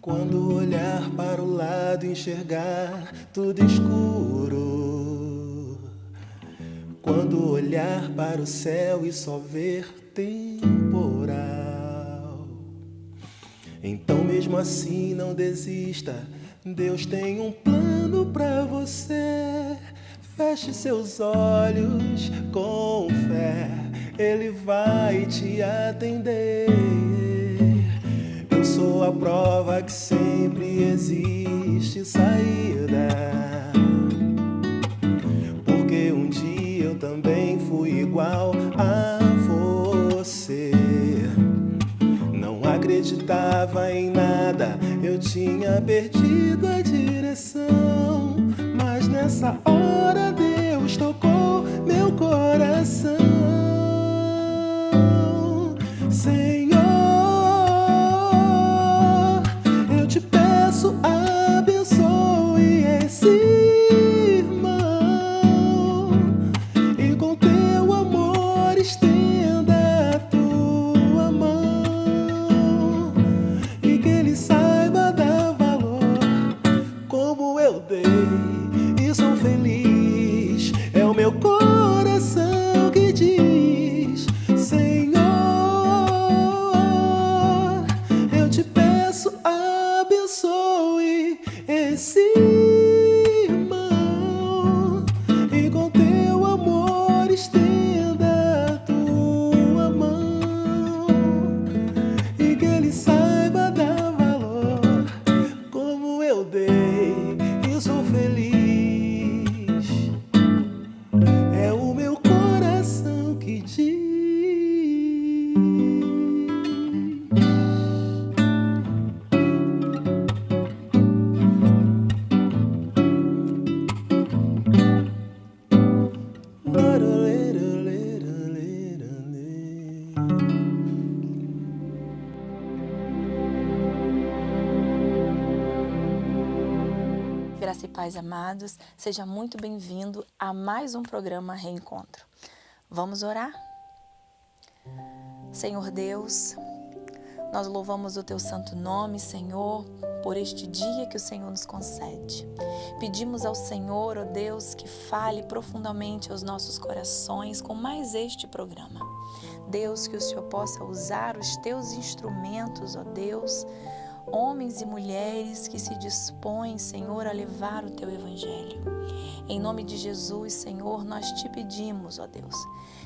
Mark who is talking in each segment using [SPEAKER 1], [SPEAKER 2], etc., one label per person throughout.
[SPEAKER 1] Quando olhar para o lado e enxergar tudo escuro. Quando olhar para o céu e só ver temporal. Então mesmo assim não desista, Deus tem um plano pra você. Feche seus olhos com fé, Ele vai te atender. Eu sou a prova que sempre existe saída, porque um dia eu também fui igual a você. Não acreditava em nada, eu tinha perdido a direção, mas nessa hora Deus tocou meu coração. Senhor, eu te peço, abençoe esse irmão e com teu amor estenda a tua mão e que ele saiba dar valor como eu dei e sou feliz. É o meu coração que diz: Senhor, eu te peço, abençoe esse irmão e com teu amor estenda a tua mão e que ele saiba dar valor como eu dei e sou feliz. É o meu coração que diz.
[SPEAKER 2] Graça e paz, amados, seja muito bem-vindo a mais um programa Reencontro. Vamos orar? Senhor Deus, nós louvamos o Teu santo nome, Senhor, por este dia que o Senhor nos concede. Pedimos ao Senhor, ó Deus, que fale profundamente aos nossos corações com mais este programa. Deus, que o Senhor possa usar os Teus instrumentos, ó Deus, homens e mulheres que se dispõem, Senhor, a levar o Teu Evangelho. Em nome de Jesus, Senhor, nós te pedimos, ó Deus,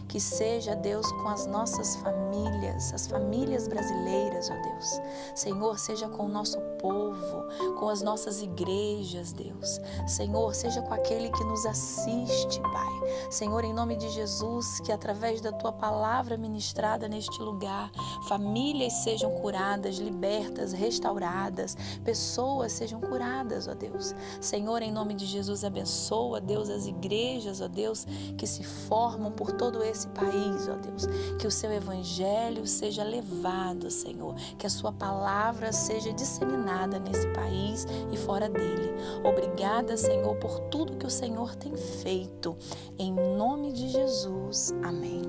[SPEAKER 2] que seja, Deus, com as nossas famílias, as famílias brasileiras, ó Deus. Senhor, seja com o nosso povo, com as nossas igrejas, Deus. Senhor, seja com aquele que nos assiste, Pai. Senhor, em nome de Jesus, que através da Tua palavra ministrada neste lugar, famílias sejam curadas, libertas, restauradas, pessoas sejam curadas, ó Deus. Senhor, em nome de Jesus, abençoa, Deus, as igrejas, ó Deus, que se formam por todo esse país, ó Deus. Que o Seu Evangelho seja levado, Senhor. Que a Sua palavra seja disseminada nesse país e fora dele. Obrigada, Senhor, por tudo que o Senhor tem feito. Em nome de Jesus. Amém.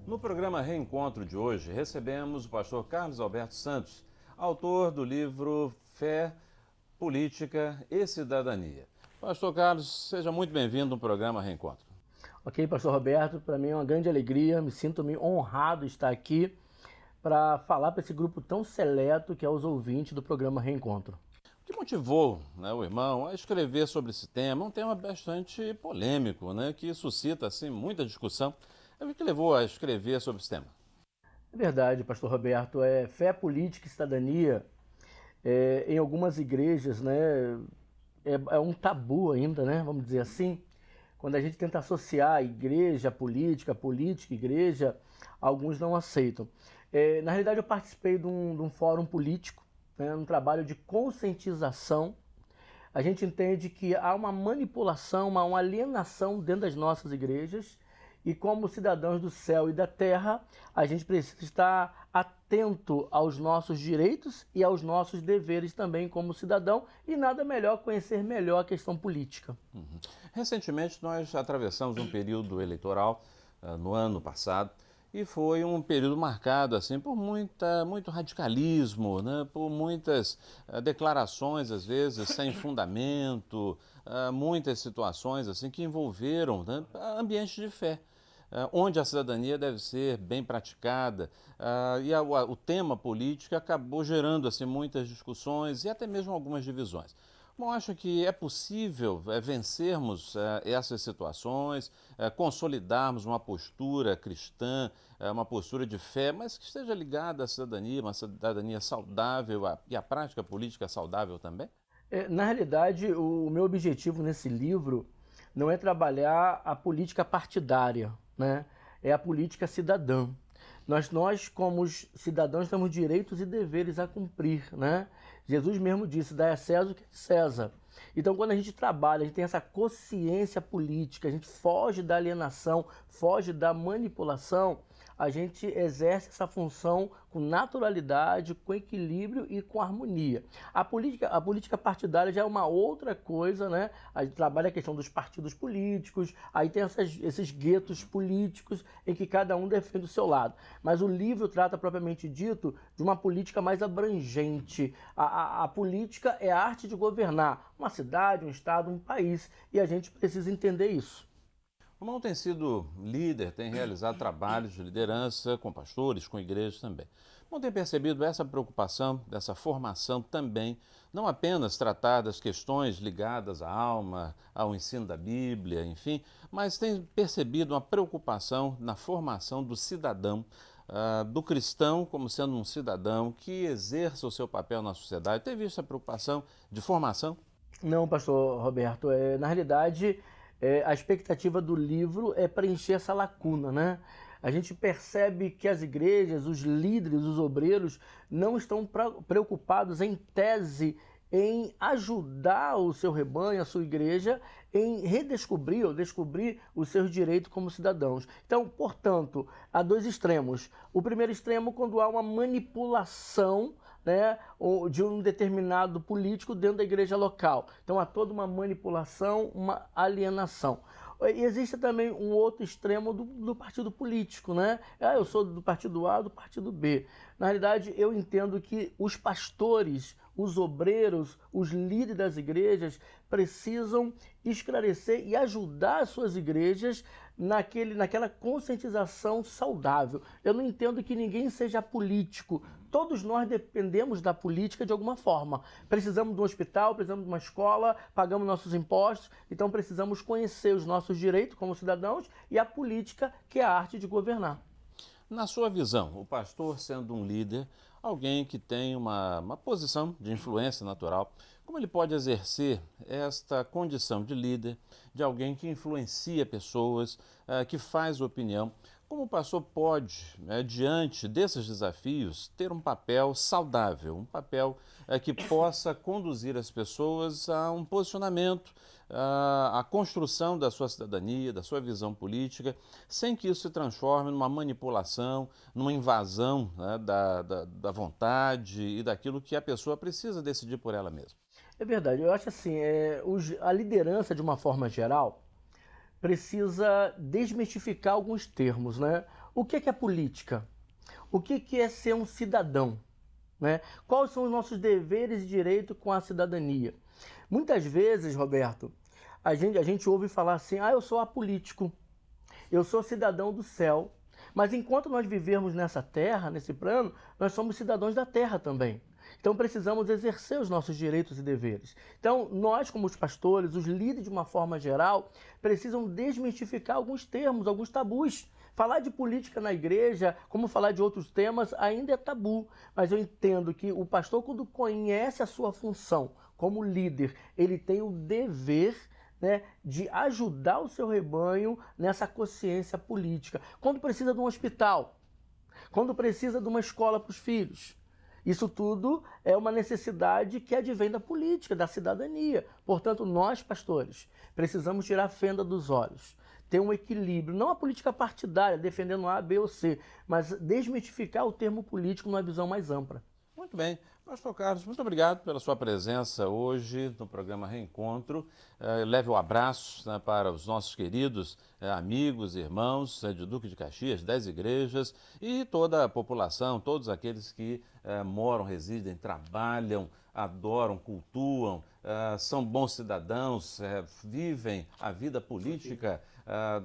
[SPEAKER 3] No programa Reencontro de hoje, recebemos o pastor Carlos Alberto Santos, autor do livro Fé, Política e Cidadania. Pastor Carlos, seja muito bem-vindo no programa Reencontro.
[SPEAKER 4] Ok, pastor Roberto, para mim é uma grande alegria, me sinto honrado de estar aqui para falar para esse grupo tão seleto que é os ouvintes do programa Reencontro.
[SPEAKER 3] O que motivou, o irmão a escrever sobre esse tema? Um tema bastante polêmico, que suscita assim, muita discussão. O que levou a escrever sobre esse tema?
[SPEAKER 4] É verdade, pastor Roberto, fé, política e cidadania, em algumas igrejas, é um tabu ainda, vamos dizer assim. Quando a gente tenta associar igreja, política, igreja, alguns não aceitam. Na realidade, eu participei de um fórum político, um trabalho de conscientização. A gente entende que há uma manipulação, uma alienação dentro das nossas igrejas, e como cidadãos do céu e da terra, a gente precisa estar atento aos nossos direitos e aos nossos deveres também como cidadão, e nada melhor conhecer melhor a questão política.
[SPEAKER 3] Recentemente nós atravessamos um período eleitoral no ano passado e foi um período marcado assim por muito radicalismo, né? Por muitas declarações, às vezes, sem fundamento, muitas situações assim que envolveram, né, ambientes de fé. Onde a cidadania deve ser bem praticada, o tema político acabou gerando assim, muitas discussões e até mesmo algumas divisões. Bom, acho que é possível vencermos essas situações, consolidarmos uma postura cristã, uma postura de fé, mas que esteja ligada à cidadania, uma cidadania saudável e à prática política saudável também?
[SPEAKER 4] Na realidade, o meu objetivo nesse livro não é trabalhar a política partidária, né? É a política cidadã. Nós como cidadãos, temos direitos e deveres a cumprir, né? Jesus mesmo disse, dai a César o que é de César. Então, quando a gente trabalha, a gente tem essa consciência política, a gente foge da alienação, foge da manipulação, a gente exerce essa função com naturalidade, com equilíbrio e com harmonia. A política partidária já é uma outra coisa, né? A gente trabalha a questão dos partidos políticos, aí tem esses guetos políticos em que cada um defende o seu lado. Mas o livro trata, propriamente dito, de uma política mais abrangente. A política é a arte de governar uma cidade, um estado, um país, e a gente precisa entender isso.
[SPEAKER 3] O irmão tem sido líder, tem realizado trabalhos de liderança com pastores, com igrejas também. O irmão tem percebido essa preocupação, dessa formação também, não apenas tratar das questões ligadas à alma, ao ensino da Bíblia, enfim, mas tem percebido uma preocupação na formação do cidadão, do cristão como sendo um cidadão que exerça o seu papel na sociedade. Tem visto essa preocupação de formação?
[SPEAKER 4] Não, pastor Roberto, na realidade, a expectativa do livro é preencher essa lacuna, né? A gente percebe que as igrejas, os líderes, os obreiros não estão preocupados em tese em ajudar o seu rebanho, a sua igreja, em redescobrir ou descobrir os seus direitos como cidadãos. Então, portanto, há dois extremos. O primeiro extremo, quando há uma manipulação, né, de um determinado político dentro da igreja local. Então há toda uma manipulação, uma alienação. E existe também um outro extremo do partido político, né? Eu sou do partido A, do partido B. Na realidade, eu entendo que os pastores, os obreiros, os líderes das igrejas precisam esclarecer e ajudar as suas igrejas naquela conscientização saudável. Eu não entendo que ninguém seja político. Todos nós dependemos da política de alguma forma. Precisamos de um hospital, precisamos de uma escola, pagamos nossos impostos, então precisamos conhecer os nossos direitos como cidadãos e a política, que é a arte de governar.
[SPEAKER 3] Na sua visão, o pastor sendo um líder, alguém que tem uma posição de influência natural, como ele pode exercer esta condição de líder, de alguém que influencia pessoas, que faz opinião? Como o pastor pode, diante desses desafios, ter um papel saudável, um papel que possa conduzir as pessoas a um posicionamento, a construção da sua cidadania, da sua visão política, sem que isso se transforme numa manipulação, numa invasão, né, da vontade e daquilo que a pessoa precisa decidir por ela mesma?
[SPEAKER 4] É verdade, eu acho assim, a liderança, de uma forma geral, precisa desmistificar alguns termos, né? O que é política? O que é ser um cidadão? Né? Quais são os nossos deveres e direitos com a cidadania? Muitas vezes, Roberto, a gente ouve falar assim, eu sou apolítico, eu sou cidadão do céu. Mas enquanto nós vivermos nessa terra, nesse plano, nós somos cidadãos da terra também. Então precisamos exercer os nossos direitos e deveres. Então nós, como os pastores, os líderes de uma forma geral, precisam desmistificar alguns termos, alguns tabus. Falar de política na igreja, como falar de outros temas, ainda é tabu. Mas eu entendo que o pastor, quando conhece a sua função como líder, ele tem o dever, né, de ajudar o seu rebanho nessa consciência política. Quando precisa de um hospital, quando precisa de uma escola para os filhos. Isso tudo é uma necessidade que advém da política, da cidadania. Portanto, nós, pastores, precisamos tirar a fenda dos olhos, ter um equilíbrio, não a política partidária, defendendo A, B ou C, mas desmistificar o termo político numa visão mais ampla.
[SPEAKER 3] Muito bem. Pastor Carlos, muito obrigado pela sua presença hoje no programa Reencontro. Leve o abraço, né, para os nossos queridos amigos, irmãos de Duque de Caxias, 10 igrejas e toda a população, todos aqueles que moram, residem, trabalham, adoram, cultuam, são bons cidadãos, vivem a vida política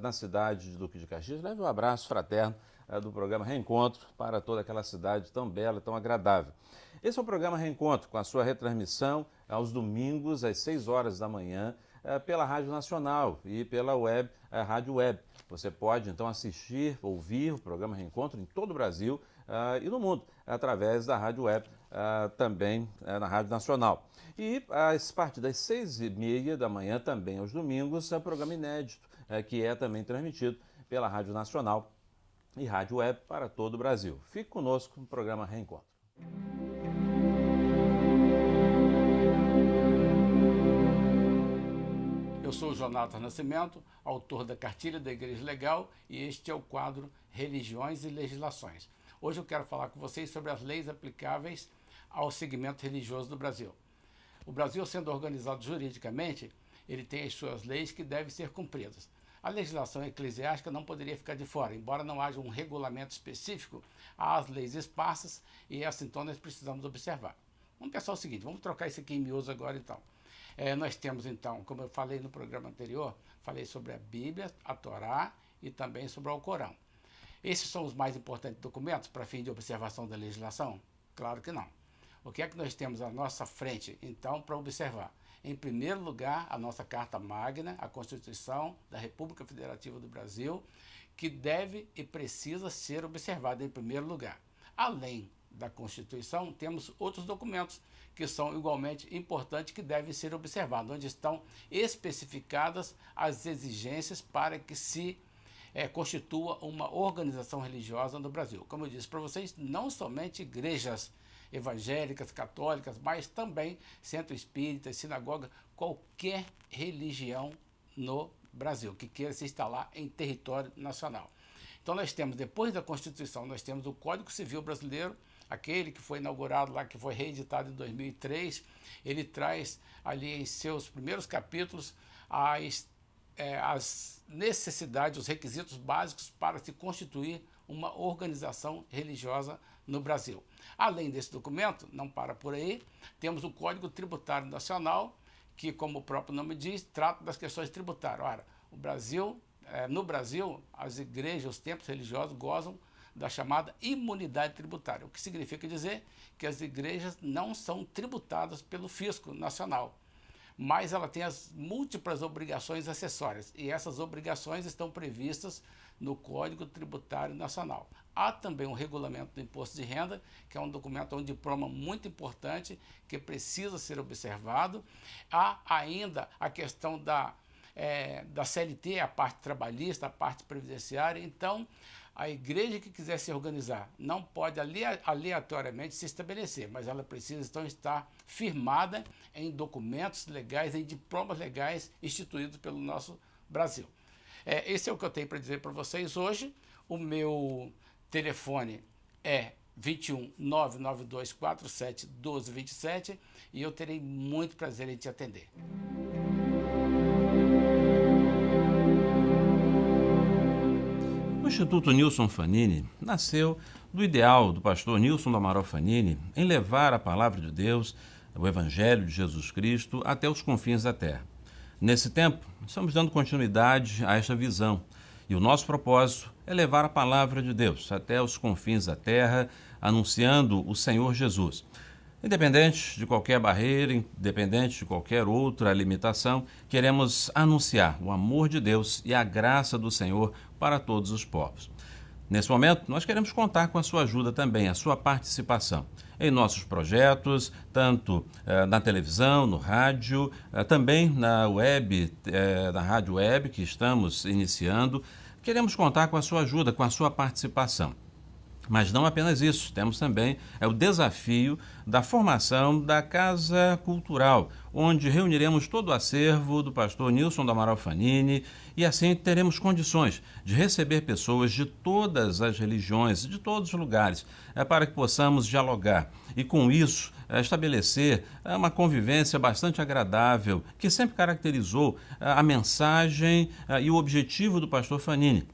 [SPEAKER 3] na cidade de Duque de Caxias. Leve um abraço fraterno do programa Reencontro para toda aquela cidade tão bela, tão agradável. Esse é o programa Reencontro, com a sua retransmissão aos domingos, às 6 horas da manhã, pela Rádio Nacional e pela web, Rádio Web. Você pode, então, assistir, ouvir o programa Reencontro em todo o Brasil e no mundo, através da Rádio Web, também na Rádio Nacional. E a partir das 6h30 da manhã, também aos domingos, é o programa inédito, que é também transmitido pela Rádio Nacional e Rádio Web para todo o Brasil. Fique conosco no programa Reencontro.
[SPEAKER 5] Eu sou o Jonathan Nascimento, autor da Cartilha da Igreja Legal, e este é o quadro Religiões e Legislações. Hoje eu quero falar com vocês sobre as leis aplicáveis ao segmento religioso do Brasil. O Brasil, sendo organizado juridicamente, ele tem as suas leis que devem ser cumpridas. A legislação eclesiástica não poderia ficar de fora, embora não haja um regulamento específico, há as leis esparsas e assim então nós precisamos observar. Vamos pensar o seguinte, vamos trocar isso aqui em miúdos agora então. Nós temos então, como eu falei no programa anterior, falei sobre a Bíblia, a Torá e também sobre o Alcorão. Esses são os mais importantes documentos para fim de observação da legislação? Claro que não. O que é que nós temos à nossa frente então para observar? Em primeiro lugar, a nossa Carta Magna, a Constituição da República Federativa do Brasil, que deve e precisa ser observada em primeiro lugar. Além da Constituição, temos outros documentos que são igualmente importantes que devem ser observados, onde estão especificadas as exigências para que se constitua uma organização religiosa no Brasil. Como eu disse para vocês, não somente igrejas evangélicas, católicas, mas também centro espírita, sinagoga, qualquer religião no Brasil que queira se instalar em território nacional. Então nós temos, depois da Constituição, nós temos o Código Civil Brasileiro, aquele que foi inaugurado lá, que foi reeditado em 2003, ele traz ali em seus primeiros capítulos as necessidades, os requisitos básicos para se constituir uma organização religiosa no Brasil. Além desse documento, não para por aí, temos o Código Tributário Nacional, que, como o próprio nome diz, trata das questões tributárias. Ora, no Brasil, as igrejas, os templos religiosos gozam da chamada imunidade tributária, o que significa dizer que as igrejas não são tributadas pelo fisco nacional, mas ela tem as múltiplas obrigações acessórias, e essas obrigações estão previstas no Código Tributário Nacional. Há também um regulamento do imposto de renda, que é um documento, um diploma muito importante, que precisa ser observado. Há ainda a questão da CLT, a parte trabalhista, a parte previdenciária. Então, a igreja que quiser se organizar não pode aleatoriamente se estabelecer, mas ela precisa então estar firmada em documentos legais, em diplomas legais instituídos pelo nosso Brasil. Esse é o que eu tenho para dizer para vocês hoje. O meu telefone é 21 992 47 12 27 e eu terei muito prazer em te atender.
[SPEAKER 3] O Instituto Nilson Fanini nasceu do ideal do pastor Nilson do Amaral Fanini em levar a palavra de Deus, o Evangelho de Jesus Cristo, até os confins da terra. Nesse tempo, estamos dando continuidade a esta visão e o nosso propósito é levar a palavra de Deus até os confins da terra, anunciando o Senhor Jesus. Independente de qualquer barreira, independente de qualquer outra limitação, queremos anunciar o amor de Deus e a graça do Senhor para todos os povos. Nesse momento, nós queremos contar com a sua ajuda também, a sua participação em nossos projetos, tanto na televisão, no rádio, também na web, na rádio web que estamos iniciando. Queremos contar com a sua ajuda, com a sua participação. Mas não apenas isso, temos também o desafio da formação da Casa Cultural, onde reuniremos todo o acervo do pastor Nilson do Amaral Fanini e assim teremos condições de receber pessoas de todas as religiões, de todos os lugares, para que possamos dialogar e com isso estabelecer uma convivência bastante agradável que sempre caracterizou a mensagem e o objetivo do pastor Fanini,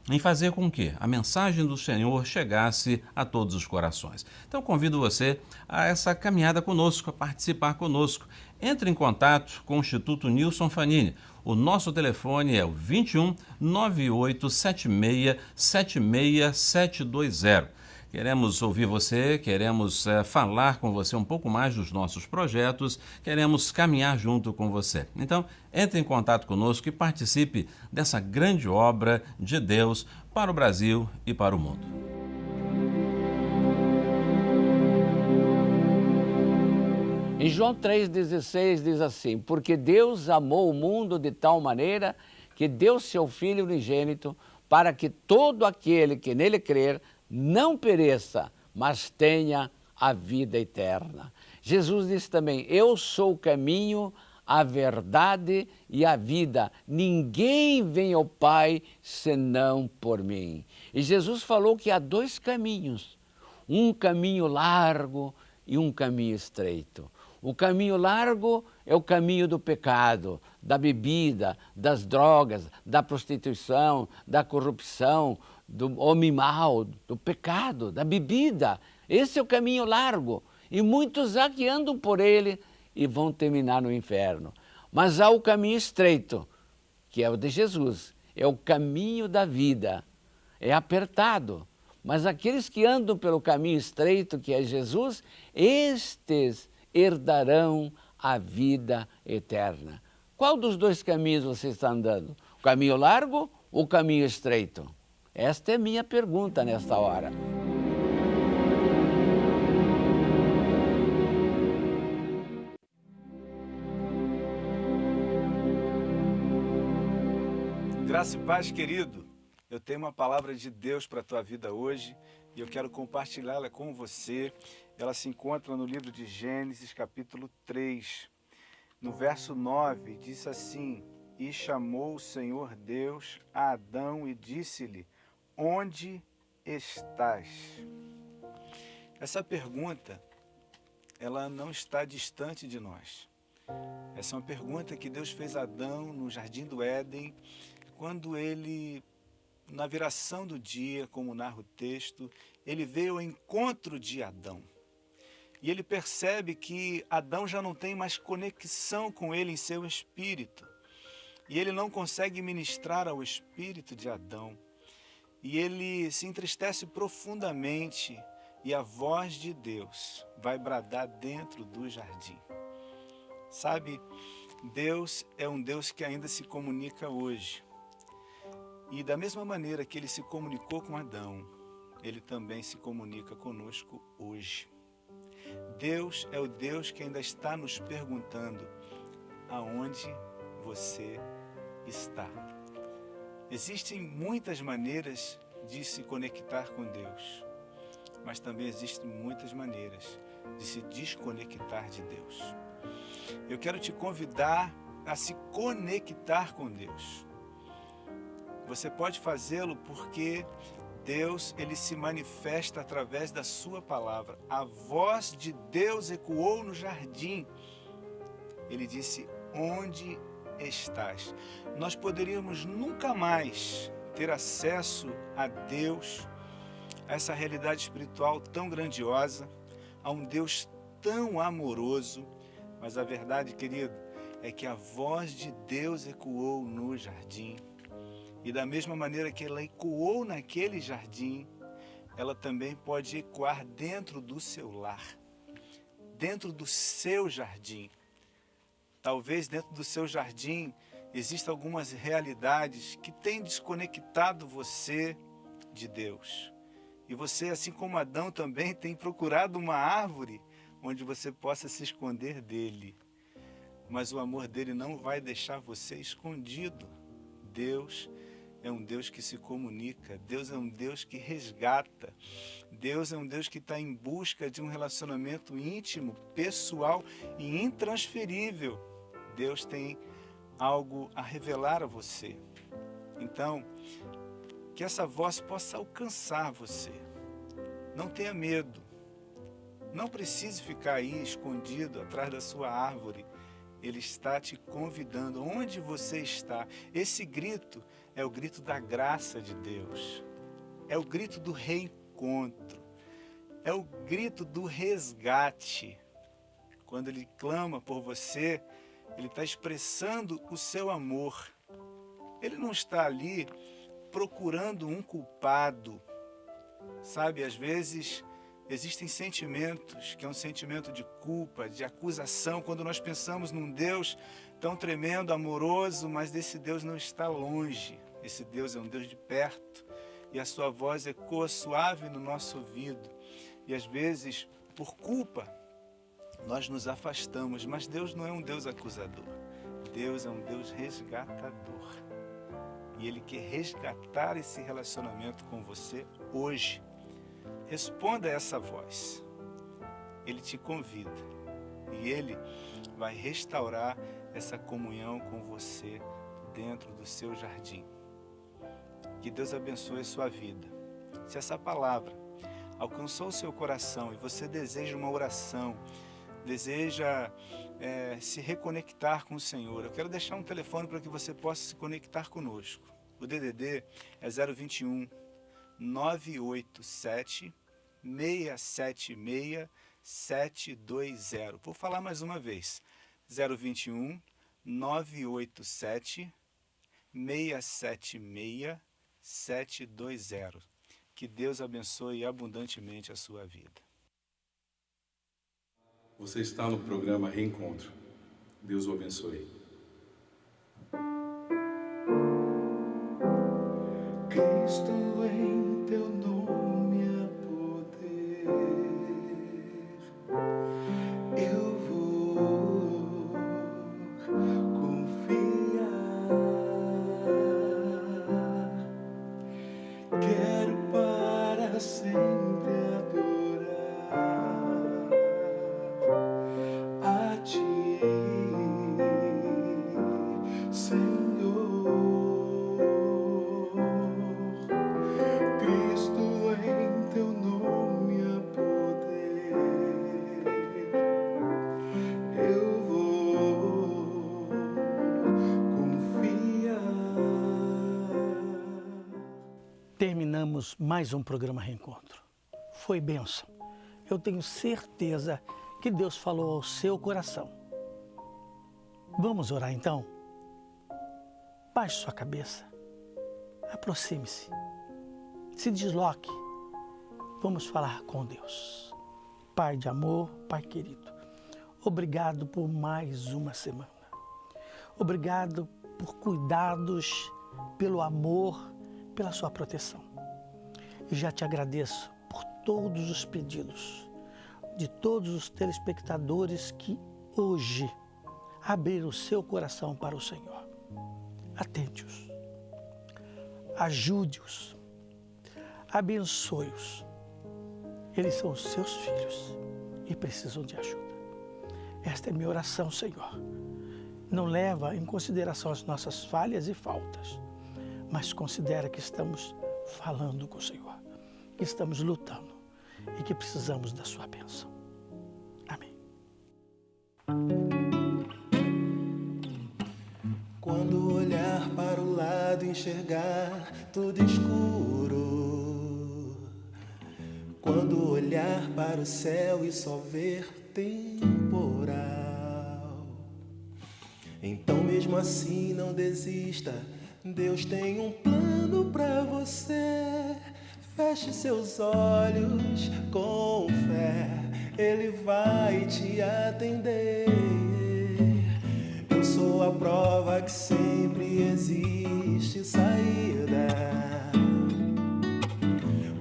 [SPEAKER 3] em fazer com que a mensagem do Senhor chegasse a todos os corações. Então convido você a essa caminhada conosco, a participar conosco. Entre em contato com o Instituto Nilson Fanini. O nosso telefone é o 21 9876 76720. Queremos ouvir você, queremos falar com você um pouco mais dos nossos projetos, queremos caminhar junto com você. Então, entre em contato conosco e participe dessa grande obra de Deus para o Brasil e para o mundo.
[SPEAKER 5] Em João 3,16 diz assim: porque Deus amou o mundo de tal maneira que deu seu Filho unigênito para que todo aquele que nele crer não pereça, mas tenha a vida eterna. Jesus disse também: eu sou o caminho, a verdade e a vida. Ninguém vem ao Pai senão por mim. E Jesus falou que há dois caminhos, um caminho largo e um caminho estreito. O caminho largo é o caminho do pecado, da bebida, das drogas, da prostituição, da corrupção, do homem mau, do pecado, da bebida. Esse é o caminho largo. E muitos há que andam por ele e vão terminar no inferno. Mas há o caminho estreito, que é o de Jesus. É o caminho da vida. É apertado. Mas aqueles que andam pelo caminho estreito, que é Jesus, estes herdarão a vida eterna. Qual dos dois caminhos você está andando? O caminho largo ou o caminho estreito? Esta é minha pergunta nesta hora.
[SPEAKER 6] Graça e paz, querido. Eu tenho uma palavra de Deus para a tua vida hoje e eu quero compartilhá-la com você. Ela se encontra no livro de Gênesis, capítulo 3. No verso 9, diz assim: e chamou o Senhor Deus a Adão e disse-lhe: onde estás? Essa pergunta, ela não está distante de nós. Essa é uma pergunta que Deus fez a Adão no Jardim do Éden, quando ele, na viração do dia, como narra o texto, ele veio ao encontro de Adão. E ele percebe que Adão já não tem mais conexão com ele em seu espírito. E ele não consegue ministrar ao espírito de Adão. E ele se entristece profundamente e a voz de Deus vai bradar dentro do jardim. Sabe, Deus é um Deus que ainda se comunica hoje. E da mesma maneira que ele se comunicou com Adão, ele também se comunica conosco hoje. Deus é o Deus que ainda está nos perguntando: aonde você está? Existem muitas maneiras de se conectar com Deus, mas também existem muitas maneiras de se desconectar de Deus. Eu quero te convidar a se conectar com Deus. Você pode fazê-lo porque Deus, ele se manifesta através da sua palavra. A voz de Deus ecoou no jardim. Ele disse: onde estás? Nós poderíamos nunca mais ter acesso a Deus, a essa realidade espiritual tão grandiosa, a um Deus tão amoroso, mas a verdade, querido, é que a voz de Deus ecoou no jardim. E da mesma maneira que ela ecoou naquele jardim, ela também pode ecoar dentro do seu lar, dentro do seu jardim. Talvez dentro do seu jardim existam algumas realidades que têm desconectado você de Deus. E você, assim como Adão, também tem procurado uma árvore onde você possa se esconder dele. Mas o amor dele não vai deixar você escondido. Deus é um Deus que se comunica, Deus é um Deus que resgata, Deus é um Deus que está em busca de um relacionamento íntimo, pessoal e intransferível. Deus tem algo a revelar a você. Então, que essa voz possa alcançar você. Não tenha medo. Não precise ficar aí escondido atrás da sua árvore. Ele está te convidando. Onde você está? Esse grito é o grito da graça de Deus. É o grito do reencontro. É o grito do resgate. Quando Ele clama por você, Ele está expressando o seu amor. Ele não está ali procurando um culpado. Sabe, às vezes existem sentimentos, que é um sentimento de culpa, de acusação, quando nós pensamos num Deus tão tremendo, amoroso, mas esse Deus não está longe. Esse Deus é um Deus de perto e a sua voz ecoa suave no nosso ouvido. E às vezes, por culpa, nós nos afastamos, mas Deus não é um Deus acusador. Deus é um Deus resgatador. E Ele quer resgatar esse relacionamento com você hoje. Responda a essa voz. Ele te convida e Ele vai restaurar essa comunhão com você dentro do seu jardim. Que Deus abençoe a sua vida. Se essa palavra alcançou o seu coração e você deseja uma oração, deseja se reconectar com o Senhor, eu quero deixar um telefone para que você possa se conectar conosco. O DDD é 021 987 676 720. Vou falar mais uma vez. 021 987 676 720. Que Deus abençoe abundantemente a sua vida.
[SPEAKER 7] Você está no programa Reencontro. Deus o abençoe.
[SPEAKER 1] Cristo, em teu nome há poder. Eu vou confiar. Quero para sempre adorar a ti, Senhor. Cristo, em teu nome há poder. Eu vou confiar.
[SPEAKER 8] Terminamos mais um programa Reencontro. Foi bênção. Eu tenho certeza que Deus falou ao seu coração. Vamos orar então? Baixe sua cabeça. Aproxime-se. Se desloque. Vamos falar com Deus. Pai de amor, Pai querido, obrigado por mais uma semana. Obrigado por cuidados, pelo amor, pela sua proteção. E já te agradeço por todos os pedidos de todos os telespectadores que hoje abriram o seu coração para o Senhor. Atende-os. Ajude-os. Abençoe-os. Eles são os seus filhos e precisam de ajuda. Esta é minha oração, Senhor. Não leva em consideração as nossas falhas e faltas, mas considera que estamos falando com o Senhor, que estamos lutando e que precisamos da sua bênção. Amém.
[SPEAKER 1] Quando olhar para o lado, enxergar tudo escuro. Quando olhar para o céu e só ver temporal. Então mesmo assim não desista, Deus tem um plano pra você. Feche seus olhos com fé, Ele vai te atender. Eu sou a prova que sempre existe saída,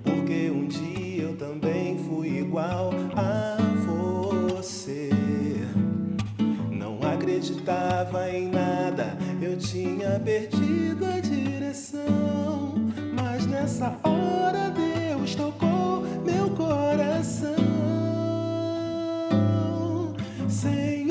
[SPEAKER 1] porque um dia eu também fui igual a você. Não acredito acreditava em nada, eu tinha perdido a direção. Mas nessa hora Deus tocou meu coração. Senhor,